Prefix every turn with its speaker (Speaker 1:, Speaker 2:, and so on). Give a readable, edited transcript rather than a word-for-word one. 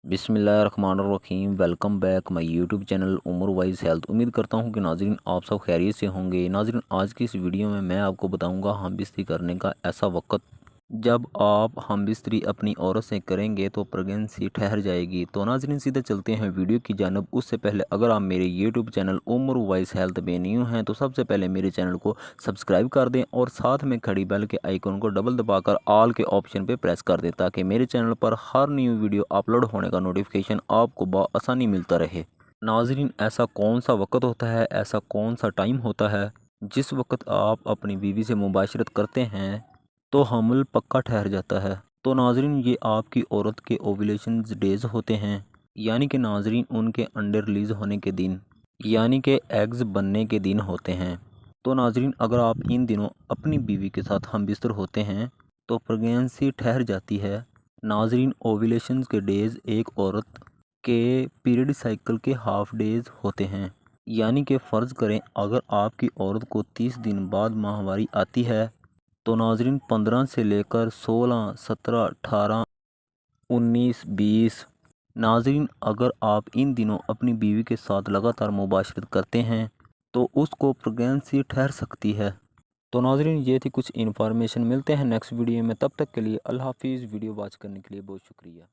Speaker 1: बिस्मिल्लाहिर्रहमानिर्रहीम। Welcome back my YouTube channel Umar wise health. उम्मीद करता हूं कि नाज़रीन आप सब खैरियत से होंगे। नाज़रीन आज की इस वीडियो में मैं आपको बताऊंगा हम बिस्तरी करने का ऐसा वक्त जब आप हम बिस्तरी अपनी औरत से करेंगे तो प्रेगनेंसी ठहर जाएगी। तो नाज़रीन सीधे चलते हैं वीडियो की जानब। उससे पहले अगर आप मेरे YouTube channel Umar wise health में न्यू हैं तो सबसे पहले मेरे चैनल को सब्सक्राइब कर दें और साथ में खड़ी बेल के आइकन को डबल दबाकर ऑल के ऑप्शन पे प्रेस कर दें ताकि मेरे चैनल पर हर न्यू वीडियो अपलोड होने का नोटिफिकेशन आपको बआसानी मिलता रहे। नाज़रीन ऐसा कौन सा वक्त होता है, ऐसा कौन सा टाइम होता है जिस वक्त आप अपनी बीवी से मुबाशरत करते हैं तो हमल पक्का ठहर जाता है। तो नाज़रीन ये आपकी औरत के ओव्यूलेशन डेज होते हैं, यानी कि नाज़रीन उनके अंडे रिलीज़ होने के दिन, यानी कि एग्स बनने के दिन होते हैं। तो नाज़रीन अगर आप इन दिनों अपनी बीवी के साथ हम बिस्तर होते हैं तो प्रेगनेंसी ठहर जाती है। नाज़रीन ओव्यूलेशन के डेज़ एक औरत के पीरियड साइकिल के हाफ डेज़ होते हैं, यानी कि फ़र्ज़ करें अगर आपकी औरत को 30 दिन बाद माहवारी आती है तो नाज़रीन 15 से लेकर 16, 17, 18, 19, 20 नाज़रीन अगर आप इन दिनों अपनी बीवी के साथ लगातार मुबाशरत करते हैं तो उसको प्रेगनेंसी ठहर सकती है। तो नाज़रीन ये थी कुछ इन्फॉर्मेशन। मिलते हैं नेक्स्ट वीडियो में, तब तक के लिए अल्लाह हाफिज़। वीडियो वॉच करने के लिए बहुत शुक्रिया।